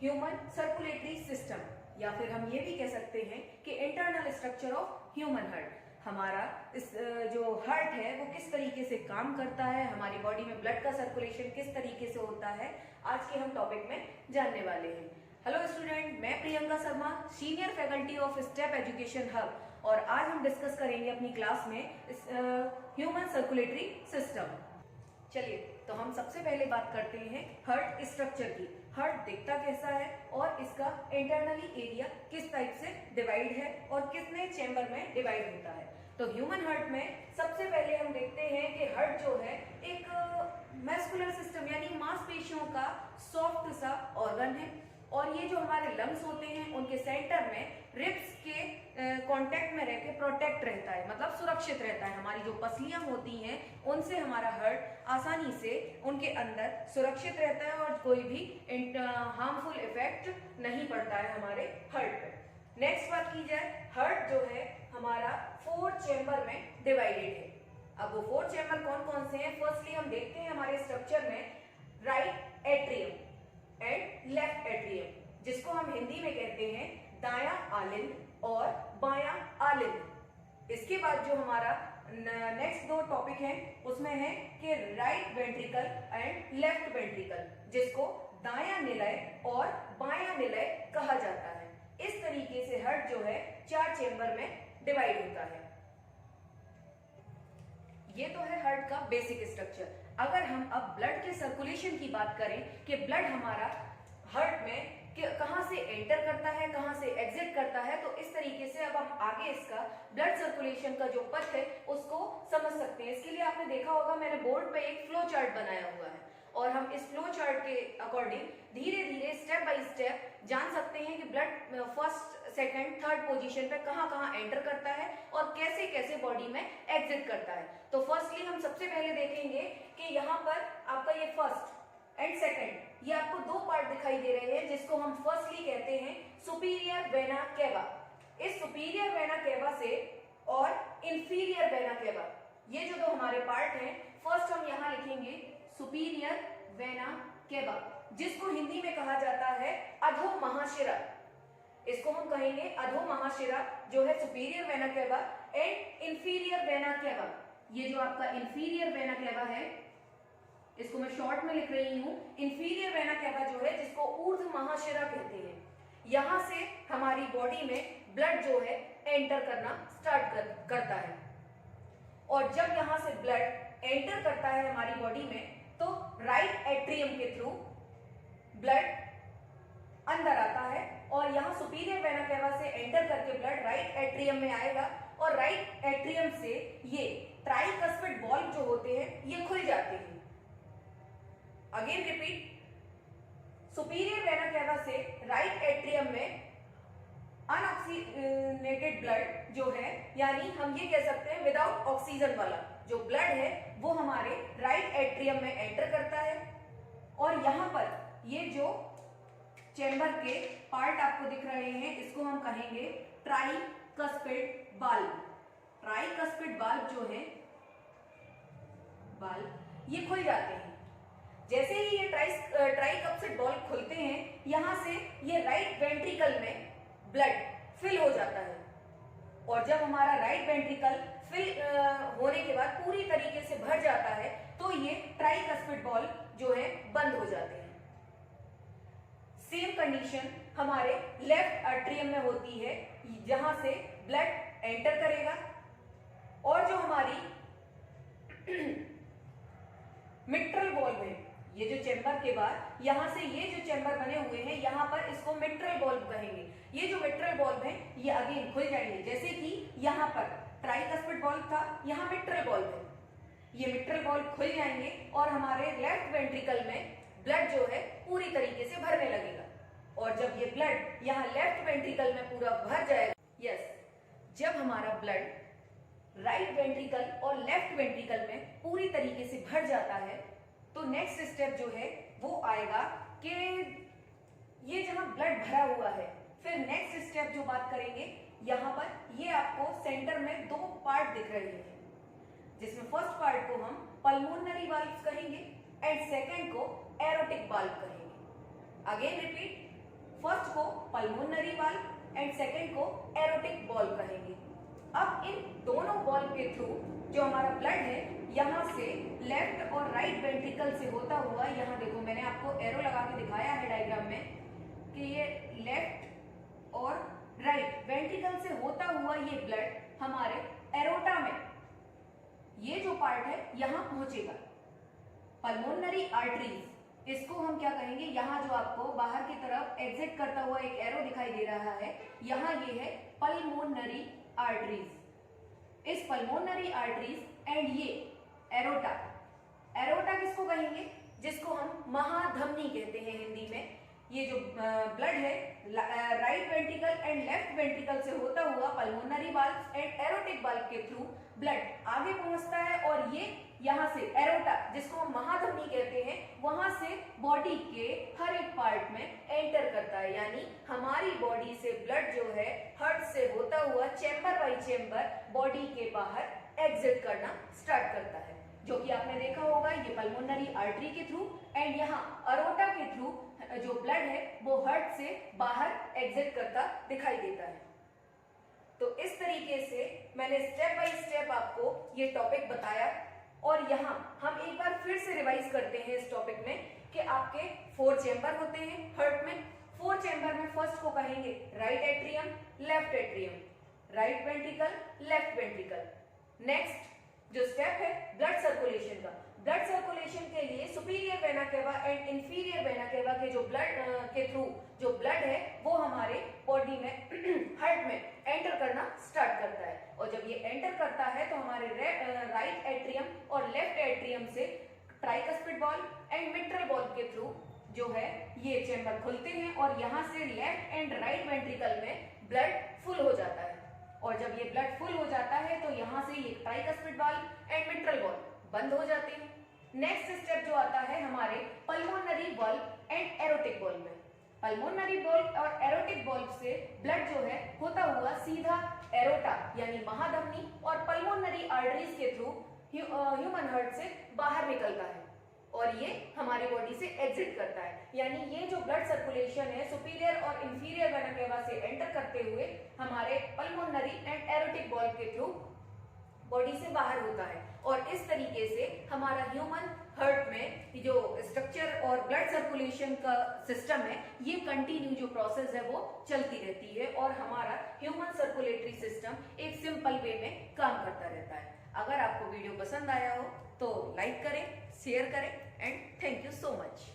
Human circulatory system, या फिर हम ये भी कह सकते हैं कि internal structure of human heart. हमारा इस जो हार्ट है वो किस तरीके से काम करता है, हमारी बॉडी में ब्लड का सर्कुलेशन किस तरीके से होता है, आज के हम टॉपिक में जानने वाले हैं। हेलो स्टूडेंट, मैं Priyanka Sharma, senior faculty of step education hub, और आज हम डिस्कस करेंगे अपनी क्लास में ह्यूमन सर्कुलेटरी सिस्टम। चलिए, तो हम सबसे पहले बात करते हैं हार्ट स्ट्रक्चर की। हार्ट दिखता कैसा है और इसका इंटरनली एरिया किस टाइप से डिवाइड है और कितने चैम्बर में डिवाइड होता है। तो ह्यूमन हार्ट में सबसे पहले हम देखते हैं कि हार्ट जो है एक मस्कुलर सिस्टम यानी मांसपेशियों का सॉफ्ट सा ऑर्गन है, और ये जो हमारे लंग्स होते हैं उनके सेंटर में रिब्स के कांटेक्ट में रह के प्रोटेक्ट रहता है, मतलब सुरक्षित रहता है। हमारी जो पसलियां होती हैं उनसे हमारा हार्ट आसानी से उनके अंदर सुरक्षित रहता है और कोई भी हार्मफुल इफेक्ट नहीं पड़ता है हमारे हार्ट पे। नेक्स्ट बात की जाए, हार्ट जो है हमारा 4 चैम्बर में डिवाइडेड है। अब वो 4 चैम्बर कौन कौन से हैं? फर्स्टली हम देखते हैं हमारे स्ट्रक्चर में right atrium and left atrium, जिसको हम हिंदी में कहते हैं दायां आलिंद और बायां आलिंद। इसके बाद जो हमारा नेक्स्ट 2 टॉपिक है उसमें है कि right ventricle and left ventricle, जिसको दायां निलय और बायां निलय कहा जाता है। इस तरीके से हार्ट जो है 4 चैम्बर में डिवाइड होता है। ये तो है हार्ट का बेसिक स्ट्रक्चर। अगर हम अब ब्लड के सर्कुलेशन की बात करें कि ब्लड हमारा हार्ट में कहां से एंटर करता है, कहां से एग्जिट करता है, तो इस तरीके से अब हम आगे इसका ब्लड सर्कुलेशन का जो पथ है उसको समझ सकते हैं। इसके लिए आपने देखा होगा मैंने बोर्ड पे एक फ्लो चार्ट बनाया हुआ है, और हम इस फ्लो चार्ट के अकॉर्डिंग धीरे धीरे स्टेप बाय स्टेप जान सकते हैं कि blood first, second, third position पे कहां कहां एंटर करता है और कैसे कैसे बॉडी में एग्जिट करता है। तो फर्स्टली हम सबसे पहले देखेंगे कि यहाँ पर आपका ये फर्स्ट एंड सेकंड, ये आपको 2 पार्ट दिखाई दे रहे हैं, जिसको हम फर्स्टली कहते हैं सुपीरियर वेना केवा। इस सुपीरियर वेना केवा से और इंफीरियर वेना केवा, ये जो 2 हमारे पार्ट हैं, फर्स्ट हम यहाँ लिखेंगे सुपीरियर वेना केवा, जिसको हिंदी में कहा जाता है अधो महाशिरा। इसको हम कहेंगे अधो महाशिरा, जो है superior vena cava and inferior vena cava. ये जो आपका इंफीरियर वेना केवा है, इसको मैं शॉर्ट में लिख रही हूं। इंफीरियर वेना केवा जो है, जिसको ऊर्ध्व महाशिरा कहते हैं, यहां से हमारी बॉडी में ब्लड जो है एंटर करना स्टार्ट करता है। और जब यहां से ब्लड एंटर करता है हमारी बॉडी में, तो राइट एट्रियम के थ्रू ब्लड अंदर आता है, और यहां सुपीरियर वेना केवा से एंटर करके ब्लड राइट एट्रियम में आएगा, और राइट एट्रियम से ये ट्राइकस्पिड वॉल्व जो होते हैं ये खुल जाते हैं। Again repeat, superior vena cava से राइट एट्रियम में अनऑक्सीजनेटेड ब्लड जो है, यानी हम ये कह सकते हैं विदाउट ऑक्सीजन वाला जो ब्लड है, वो हमारे राइट एट्रियम में एंटर करता है। और यहां पर ये जो चैम्बर के पार्ट आपको दिख रहे हैं, इसको हम कहेंगे ट्राइकस्पिड वाल्व। ट्राइकस्पिड वाल्व जो है वाल्व, ये खुल जाते हैं। जैसे ही ये ट्राइकस्पिड वाल्व खुलते हैं, यहां से ये राइट वेंट्रिकल में ब्लड फिल हो जाता है, और जब हमारा राइट वेंट्रिकल फिल होने के बाद पूरी तरीके से भर जाता है, तो ये ट्राइकस्पिड वाल्व जो है बंद हो जाते हैं। सेम कंडीशन हमारे लेफ्ट एट्रियम में होती है, जहां से ब्लड एंटर करेगा, और जो हमारी मिट्रल वॉल्व है, ये जो चैम्बर के बाद यहां से ये जो चैम्बर बने हुए हैं, यहां पर इसको मिट्रल वॉल्व कहेंगे। ये जो मिट्रल वॉल्व है ये अगेन खुल जाएंगे, जैसे कि यहां पर ट्राइकस्पिड वॉल्व था, यहां मिट्रल वॉल्व है, ये मिट्रल वॉल्व खुल जाएंगे, और हमारे लेफ्ट वेंट्रिकल में ब्लड जो है पूरी तरीके से भरने लगेगा। और जब ये ब्लड यहाँ लेफ्ट वेंट्रिकल में पूरा भर जाएगा, जब हमारा ब्लड राइट वेंट्रिकल और लेफ्ट वेंट्रिकल में पूरी तरीके से भर जाता है, तो नेक्स्ट स्टेप जो है वो आएगा कि ये जहां ब्लड भरा हुआ है, फिर नेक्स्ट स्टेप जो बात करेंगे, यहां पर ये आपको सेंटर में 2 पार्ट दिख रहे हैं, जिसमें फर्स्ट पार्ट को हम पल्मोनरी वाल्व कहेंगे एंड सेकेंड को एरोटिक वाल्व कहेंगे। अगेन रिपीट, फर्स्ट को पल्मोनरी वाल्व एंड सेकंड को एरोटिक वाल्व कहेंगे। अब इन दोनों वाल्व के थ्रू जो हमारा ब्लड है यहाँ से लेफ्ट और राइट वेंट्रिकल से होता हुआ, यहाँ देखो मैंने आपको एरो लगा के दिखाया है डायग्राम में कि ये लेफ्ट और राइट वेंट्रिकल से होता हुआ ये ब्लड हमारे एरोटा में, ये जो पार्ट है यहाँ पहुंचेगा। पल्मोनरी आर्टरीज, इसको हम क्या कहेंगे, यहाँ जो आपको बाहर की तरफ एग्जिट करता हुआ एक एरो दिखाई दे रहा है, यहाँ ये है पल्मोनरी आर्टरीज। इस पल्मोनरी आर्टरीज एंड ये एरोटा, एरोटा किसको कहेंगे, जिसको हम महाधमनी कहते हैं हिंदी में। ये जो ब्लड है right ventricle and left ventricle से होता हुआ pulmonary valve and aortic valve के थ्रू ब्लड आगे पहुंचता है और ये यहाँ से एरोटा, जिसको हम महाधमनी कहते हैं, वहां से बॉडी के हर एक पार्ट में एंटर करता है। यानी हमारी बॉडी से ब्लड जो है हार्ट से होता हुआ चैम्बर बाय चैम्बर बॉडी के बाहर एग्जिट करना स्टार्ट करता है, जो कि आपने देखा होगा ये पल्मोनरी आर्टरी के थ्रू एंड यहाँ अरोटा के थ्रू जो ब्लड है वो हार्ट से बाहर एग्जिट करता दिखाई देता है। तो इस तरीके से मैंने स्टेप बाय स्टेप आपको ये टॉपिक बताया और यहाँ हम एक बार फिर से रिवाइज करते हैं इस टॉपिक में कि आपके 4 चैम्बर होते हैं हार्ट में। 4 चैम्बर में फर्स्ट को कहेंगे right atrium, left atrium, right ventricle, left ventricle. Next जो स्टेप है ब्लड सर्कुलेशन का, ब्लड सर्कुलेशन के लिए superior vena cava and inferior vena cava के जो ब्लड के थ्रू जो ब्लड है वो हमारे बॉडी में हार्ट में एंटर करना स्टार्ट करता है। और जब ये एंटर करता है तो हमारे राइट एट्रियम और लेफ्ट एट्रियम से tricuspid valve and mitral valve के थ्रू जो है ये चैम्बर खुलते हैं और यहाँ से लेफ्ट एंड राइट वेंट्रिकल में ब्लड फुल हो जाता है। और जब ये ब्लड फुल हो जाता है तो यहाँ से ये tricuspid valve and mitral valve बंद हो जाते हैं। नेक्स्ट स्टेप जो आता है हमारे pulmonary valve and aortic valve में। पल्मोनरी वाल्व और एरोटिक वाल्व से ब्लड जो है होता हुआ सीधा एरोटा यानी महाधमनी और पल्मोनरी आर्टरीज के थ्रू ह्यूमन हार्ट से बाहर निकलता है और ये हमारी बॉडी से एग्जिट करता है। यानी ये जो ब्लड सर्कुलेशन है सुपीरियर और इंफीरियर वेना केवा से एंटर करते हुए हमारे पल्मोनरी एंड एरोटिक वाल्व के थ्रू बॉडी से बाहर होता है। और इस तरीके से हमारा ह्यूमन हार्ट में जो स्ट्रक्चर और ब्लड सर्कुलेशन का सिस्टम है ये कंटिन्यू जो प्रोसेस है वो चलती रहती है और हमारा ह्यूमन सर्कुलेटरी सिस्टम एक सिंपल वे में काम करता रहता है। अगर आपको वीडियो पसंद आया हो तो लाइक करें, शेयर करें and thank you so much.